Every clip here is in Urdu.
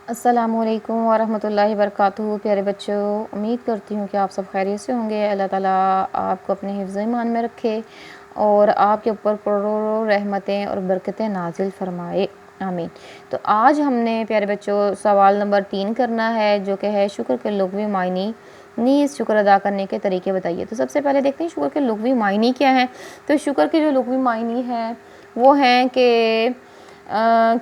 السلام علیکم ورحمۃ اللہ وبرکاتہ۔ پیارے بچوں، امید کرتی ہوں کہ آپ سب خیریت سے ہوں گے۔ اللہ تعالیٰ آپ کو اپنے حفظ ایمان میں رکھے اور آپ کے اوپر کروڑوں رحمتیں اور برکتیں نازل فرمائے، آمین۔ تو آج ہم نے پیارے بچوں سوال نمبر 3 کرنا ہے، جو کہ ہے شکر کے لغوی معنی نیز شکر ادا کرنے کے طریقے بتائیے۔ تو سب سے پہلے دیکھتے ہیں شکر کے لغوی معنی کیا ہیں۔ تو شکر کے جو لغوی معنی ہیں وہ ہیں کہ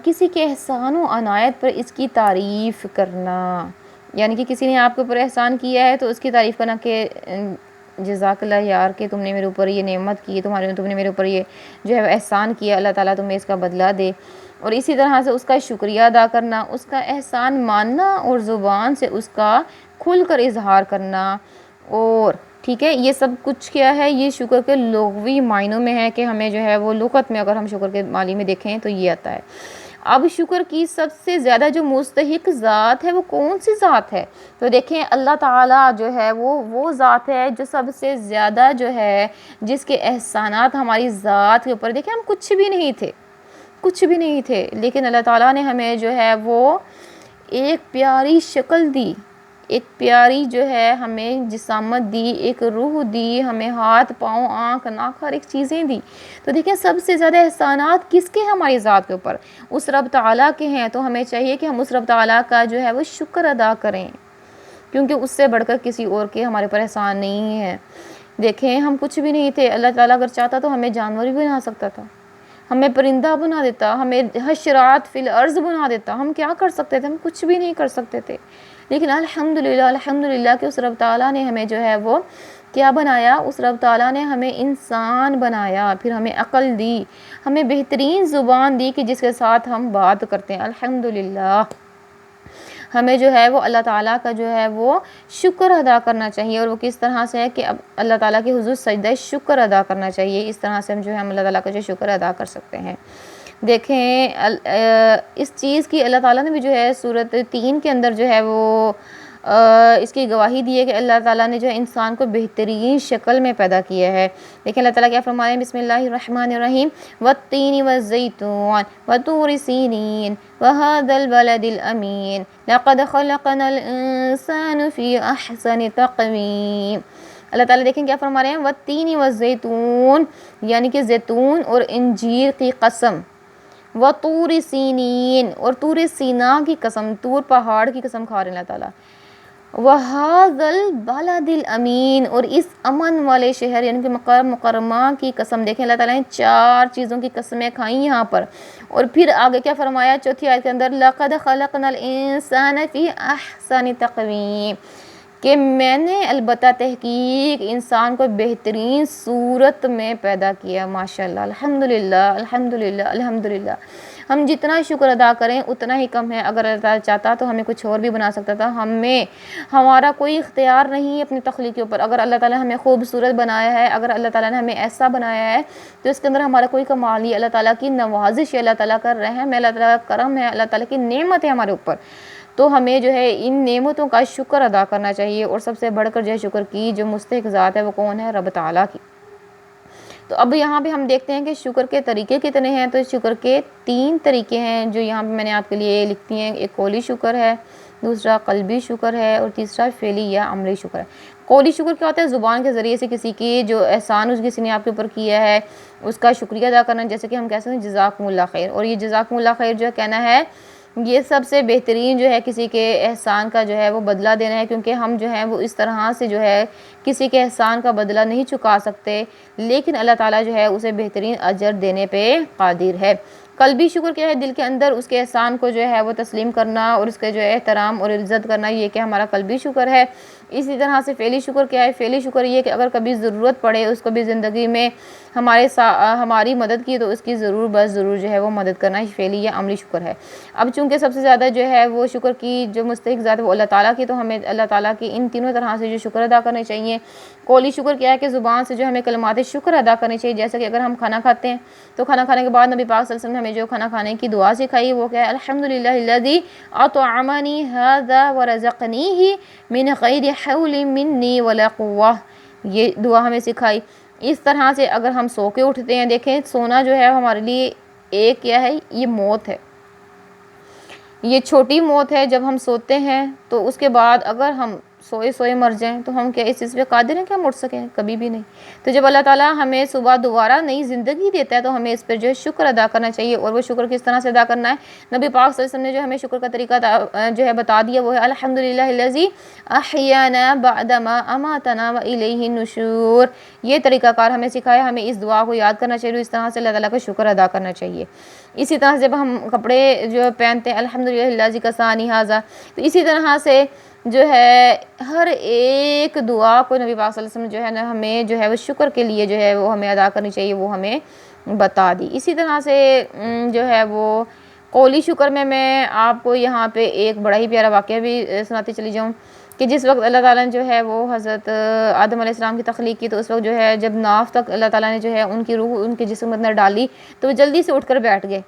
کسی کے احسان و عنایت پر اس کی تعریف کرنا، یعنی کہ کسی نے آپ کے اوپر احسان کیا ہے تو اس کی تعریف کرنا کہ جزاک اللہ یار کہ تم نے میرے اوپر یہ نعمت کی، تم نے میرے اوپر یہ جو ہے احسان کیا، اللہ تعالیٰ تمہیں اس کا بدلہ دے۔ اور اسی طرح سے اس کا شکریہ ادا کرنا، اس کا احسان ماننا اور زبان سے اس کا کھل کر اظہار کرنا، اور ٹھیک ہے، یہ سب کچھ کیا ہے، یہ شکر کے لغوی معنوں میں ہے کہ ہمیں جو ہے وہ لغت میں اگر ہم شکر کے معنی میں دیکھیں تو یہ آتا ہے۔ اب شکر کی سب سے زیادہ جو مستحق ذات ہے وہ کون سی ذات ہے؟ تو دیکھیں اللہ تعالیٰ جو ہے وہ ذات ہے جو سب سے زیادہ جو ہے، جس کے احسانات ہماری ذات کے اوپر، دیکھیں ہم کچھ بھی نہیں تھے لیکن اللہ تعالیٰ نے ہمیں جو ہے وہ ایک پیاری شکل دی، ایک پیاری جو ہے ہمیں جسامت دی، ایک روح دی، ہمیں ہاتھ پاؤں آنکھ ناک ہر ایک چیزیں دی۔ تو دیکھیں سب سے زیادہ احسانات کس کے ہیں ہماری ذات کے اوپر؟ اس رب تعالیٰ کے ہیں۔ تو ہمیں چاہیے کہ ہم اس رب تعالیٰ کا جو ہے وہ شکر ادا کریں، کیونکہ اس سے بڑھ کر کسی اور کے ہمارے اوپر احسان نہیں ہے۔ دیکھیں ہم کچھ بھی نہیں تھے، اللہ تعالیٰ اگر چاہتا تو ہمیں جانور بھی بنا سکتا تھا، ہمیں پرندہ بنا دیتا، ہمیں حشرات فی الارض بنا دیتا، ہم کیا کر سکتے تھے؟ ہم کچھ بھی نہیں کر سکتے تھے، لیکن الحمدللہ کہ اس رب تعالیٰ نے ہمیں جو ہے وہ کیا بنایا؟ اس رب تعالیٰ نے ہمیں انسان بنایا، پھر ہمیں عقل دی، ہمیں بہترین زبان دی کہ جس کے ساتھ ہم بات کرتے ہیں۔ الحمدللہ ہمیں جو ہے وہ اللہ تعالیٰ کا جو ہے وہ شکر ادا کرنا چاہیے، اور وہ کس طرح سے ہے کہ اب اللہ تعالیٰ کے حضور سجدہ شکر ادا کرنا چاہیے۔ اس طرح سے ہم جو ہے اللہ تعالیٰ کا جو شکر ادا کر سکتے ہیں۔ دیکھیں اس چیز کی اللہ تعالیٰ نے بھی جو ہے سورۃ 3 کے اندر جو ہے وہ اس کی گواہی دی ہے کہ اللہ تعالیٰ نے جو ہے انسان کو بہترین شکل میں پیدا کیا ہے۔ دیکھیں اللہ تعالیٰ کیا فرما رہے ہیں، بسم اللہ الرحمن الرحیم، والتین والزیتون وطور سینین وهذا البلد الامین لقد خلقنا الانسان فی احسن تقویم۔ اللہ تعالیٰ دیکھیں کیا فرما رہے ہیں، والتین والزیتون، یعنی کہ زیتون اور انجیر کی قسم، وطور سینین، اور طور سینا کی قسم، طور پہاڑ کی قسم کھا رہے ہیں اللہ تعالیٰ، وَهَذَا الْبَلَدِ الْأَمِينَ، اور اس امن والے شہر یعنی کہ مکہ مکرمہ کی قسم۔ دیکھیں اللہ تعالیٰ نے 4 چیزوں کی قسمیں کھائیں یہاں پر، اور پھر آگے کیا فرمایا 4تھی آیت کے اندر، لَقَدْ خَلَقْنَا الْإِنسَانَ فِي أَحْسَنِ تَقْوِيمٍ، کہ میں نے البتہ تحقیق انسان کو بہترین صورت میں پیدا کیا۔ ماشاءاللہ، الحمدللہ الحمدللہ الحمدللہ۔ ہم جتنا شکر ادا کریں اتنا ہی کم ہے۔ اگر اللہ تعالیٰ چاہتا تو ہمیں کچھ اور بھی بنا سکتا تھا، ہمارا کوئی اختیار نہیں ہے اپنی تخلیق کے اوپر۔ اگر اللہ تعالیٰ نے ہمیں خوبصورت بنایا ہے، اگر اللہ تعالیٰ نے ہمیں ایسا بنایا ہے تو اس کے اندر ہمارا کوئی کمال نہیں ہے۔ اللہ تعالیٰ کی نوازش ہے، اللہ تعالیٰ کا رحم ہے، اللہ تعالیٰ کا کرم ہے، اللہ تعالیٰ کی نعمت ہے ہمارے اوپر۔ تو ہمیں جو ہے ان نعمتوں کا شکر ادا کرنا چاہیے، اور سب سے بڑھ کر جو ہے شکر کی جو مستحق ذات ہے وہ کون ہے؟ رب تعالیٰ کی۔ تو اب یہاں پہ ہم دیکھتے ہیں کہ شکر کے طریقے کتنے ہیں۔ تو شکر کے 3 طریقے ہیں جو یہاں پہ میں نے آپ کے لیے لکھتی ہیں۔ ایک قولی شکر ہے، دوسرا قلبی شکر ہے، اور تیسرا فعلی یا عملی شکر ہے۔ قولی شکر کیا ہوتا ہے؟ زبان کے ذریعے سے کسی کی جو احسان اس کسی نے آپ کے اوپر کیا ہے اس کا شکریہ ادا کرنا، جیسے کہ ہم کہہ سکتے ہیں جزاکم اللہ خیر، اور یہ جزاکم اللہ خیر جو ہے کہنا ہے، یہ سب سے بہترین جو ہے کسی کے احسان کا جو ہے وہ بدلہ دینا ہے، کیونکہ ہم جو ہے وہ اس طرح سے جو ہے کسی کے احسان کا بدلہ نہیں چکا سکتے، لیکن اللہ تعالیٰ جو ہے اسے بہترین اجر دینے پہ قادر ہے۔ قلبی شکر کیا ہے؟ دل کے اندر اس کے احسان کو جو ہے وہ تسلیم کرنا اور اس کے جو ہے احترام اور عزت کرنا، یہ کہ ہمارا قلبی شکر ہے۔ اسی طرح سے فعلی شکر کیا ہے؟ فعلی شکر یہ کہ اگر کبھی ضرورت پڑے اس کو بھی زندگی میں ہماری مدد کی تو اس کی ضرور جو ہے وہ مدد کرنا فعلی یا عملی شکر ہے۔ اب چونکہ سب سے زیادہ جو ہے وہ شکر کی جو مستحق ذات ہے وہ اللہ تعالیٰ کی، تو ہمیں اللہ تعالیٰ کی ان تینوں طرح سے جو شکر ادا کرنے چاہیے۔ قولی شکر کیا ہے کہ زبان سے جو ہمیں کلمات شکر ادا کرنے چاہیے، جیسے کہ اگر ہم کھانا کھاتے ہیں تو کھانا کھانے کے بعد نبی پاک صلی اللہ علیہ وسلم نے ہمیں جو کھانا کھانے کی دعا سکھائی وہ کیا ہے؟ الحمدللہ الذی اطعمنی ھذا ورزقنیہ من غیر حول منی ولا قوہ، یہ دعا ہمیں سکھائی۔ اس طرح سے اگر ہم سو کے اٹھتے ہیں، دیکھیں سونا جو ہے ہمارے لیے ایک کیا ہے؟ یہ موت ہے۔ یہ چھوٹی موت ہے جب ہم سوتے ہیں، تو اس کے بعد اگر ہم سوئے سوئے مر جائیں تو ہم کیا اس چیز پہ قادر ہیں کہ ہم اٹھ سکیں؟ کبھی بھی نہیں۔ تو جب اللہ تعالیٰ ہمیں صبح دوبارہ نئی زندگی دیتا ہے تو ہمیں اس پر جو ہے شکر ادا کرنا چاہیے۔ اور وہ شکر کس طرح سے ادا کرنا ہے؟ نبی پاک صلی اللہ علیہ وسلم نے جو ہمیں شکر کا طریقہ جو ہے بتا دیا، وہ ہے الحمدللہ الذی احیانا بعد ما اماتنا والیہ النشور۔ یہ طریقہ کار ہمیں سکھایا، ہمیں اس دعا کو یاد کرنا چاہیے، اس طرح سے اللہ تعالیٰ کا شکر ادا کرنا چاہیے۔ اسی طرح سے جب ہم کپڑے جو پہنتے ہیں الحمدللہ الذی کسانی ھذا، تو اسی طرح سے جو ہے ہر ایک دعا کو نبی پاک صلی اللہ علیہ وسلم جو ہے نا ہمیں جو ہے وہ شکر کے لیے جو ہے وہ ہمیں ادا کرنی چاہیے، وہ ہمیں بتا دی۔ اسی طرح سے جو ہے وہ قولی شکر میں آپ کو یہاں پہ ایک بڑا ہی پیارا واقعہ بھی سناتی چلی جاؤں کہ جس وقت اللہ تعالیٰ نے جو ہے وہ حضرت آدم علیہ السلام کی تخلیق کی، تو اس وقت جو ہے جب ناف تک اللہ تعالیٰ نے جو ہے ان کی روح ان کے جسم کے اندر ڈالی تو وہ جلدی سے اٹھ کر بیٹھ گئے۔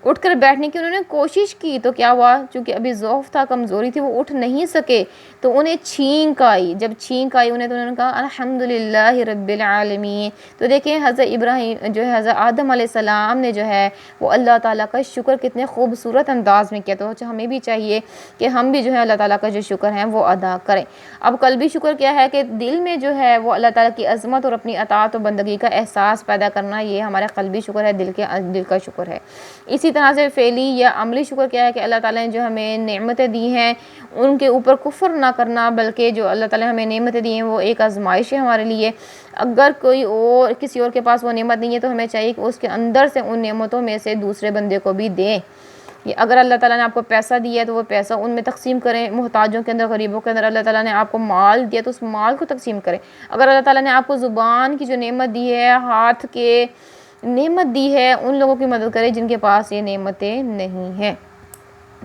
اٹھ کر بیٹھنے کی انہوں نے کوشش کی تو کیا ہوا، چونکہ ابھی ضعف تھا، کمزوری تھی، وہ اٹھ نہیں سکے، تو انہیں چھینک آئی۔ جب چھینک آئی انہیں تو انہوں نے کہا الحمدللہ رب العالمین۔ تو دیکھیں حضرت ابراہیم جو ہے حضرت آدم علیہ السلام نے جو ہے وہ اللہ تعالیٰ کا شکر کتنے خوبصورت انداز میں کیا، تو ہمیں بھی چاہیے کہ ہم بھی جو ہے اللہ تعالیٰ کا جو شکر ہے وہ ادا کریں۔ اب قلبی شکر کیا ہے کہ دل میں جو ہے وہ اللہ تعالیٰ کی عظمت اور اپنی اطاعت و بندگی کا احساس پیدا کرنا، یہ ہمارا قلبی شکر ہے، دل کا شکر ہے۔ اسی طرح سے فعلی یا عملی شکر کیا ہے کہ اللہ تعالیٰ نے جو ہمیں نعمتیں دی ہیں ان کے اوپر کفر نہ کرنا، بلکہ جو اللہ تعالیٰ نے ہمیں نعمتیں دی ہیں وہ ایک آزمائش ہے ہمارے لیے۔ اگر کوئی اور کسی اور کے پاس وہ نعمت نہیں ہے تو ہمیں چاہیے کہ اس کے اندر سے ان نعمتوں میں سے دوسرے بندے کو بھی دیں۔ اگر اللہ تعالیٰ نے آپ کو پیسہ دیا ہے تو وہ پیسہ ان میں تقسیم کریں، محتاجوں کے اندر، غریبوں کے اندر۔ اللہ تعالیٰ نے آپ کو مال دیا تو اس مال کو تقسیم کریں۔ اگر اللہ تعالیٰ نے آپ کو زبان کی جو نعمت دی ہے، ہاتھ کے نعمت دی ہے، ان لوگوں کی مدد کریں جن کے پاس یہ نعمتیں نہیں ہیں۔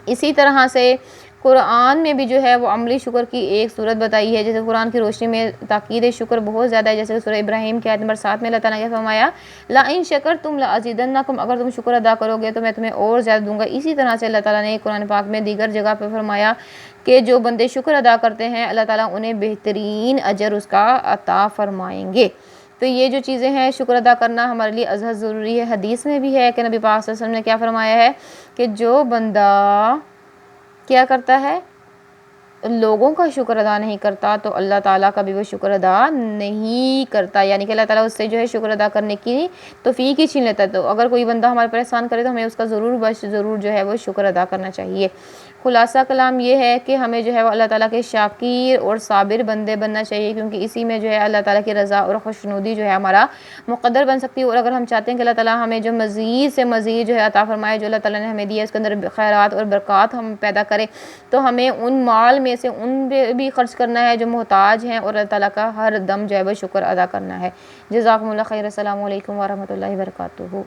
اسی طرح سے قرآن میں بھی جو ہے وہ عملی شکر کی ایک صورت بتائی ہے، جیسے قرآن کی روشنی میں تاکید شکر بہت زیادہ ہے، جیسے سورہ ابراہیم کی آیت نمبر 7 میں اللہ تعالیٰ نے فرمایا لَإِن شَكَرْتُمْ لَأَزِيدَنَّكُمْ، اگر تم شکر ادا کرو گے تو میں تمہیں اور زیادہ دوں گا۔ اسی طرح سے اللہ تعالیٰ نے قرآن پاک میں دیگر جگہ پہ فرمایا کہ جو بندے شکر ادا کرتے ہیں اللہ تعالیٰ انہیں بہترین اجر اس کا عطا فرمائیں گے۔ تو یہ جو چیزیں ہیں شکر ادا کرنا ہمارے لیے ازحد ضروری ہے۔ حدیث میں بھی ہے کہ نبی پاک صلی اللہ علیہ وسلم نے کیا فرمایا ہے کہ جو بندہ کیا کرتا ہے، لوگوں کا شکر ادا نہیں کرتا تو اللہ تعالیٰ کا بھی وہ شکر ادا نہیں کرتا، یعنی کہ اللہ تعالیٰ اس سے جو ہے شکر ادا کرنے کی توفیق ہی چھین لیتا ہے۔ تو اگر کوئی بندہ ہمارے پر احسان کرے تو ہمیں اس کا ضرور جو ہے وہ شکر ادا کرنا چاہیے۔ خلاصہ کلام یہ ہے کہ ہمیں جو ہے وہ اللہ تعالیٰ کے شاکر اور صابر بندے بننا چاہیے، کیونکہ اسی میں جو ہے اللہ تعالیٰ کی رضا اور خوشنودی جو ہے ہمارا مقدر بن سکتی ہے۔ اور اگر ہم چاہتے ہیں کہ اللہ تعالیٰ ہمیں جو مزید سے مزید جو ہے عطا فرمائے، جو اللہ تعالیٰ نے ہمیں دیا اس کے اندر خیرات اور برکات ہم پیدا کریں، تو ہمیں ان مال میں سے ان پہ بھی خرچ کرنا ہے جو محتاج ہیں، اور اللہ تعالیٰ کا ہر دم جو ہے وہ شکر ادا کرنا ہے۔ جزاکم اللہ خیر۔ السلام علیکم ورحمۃ اللہ وبرکاتہ۔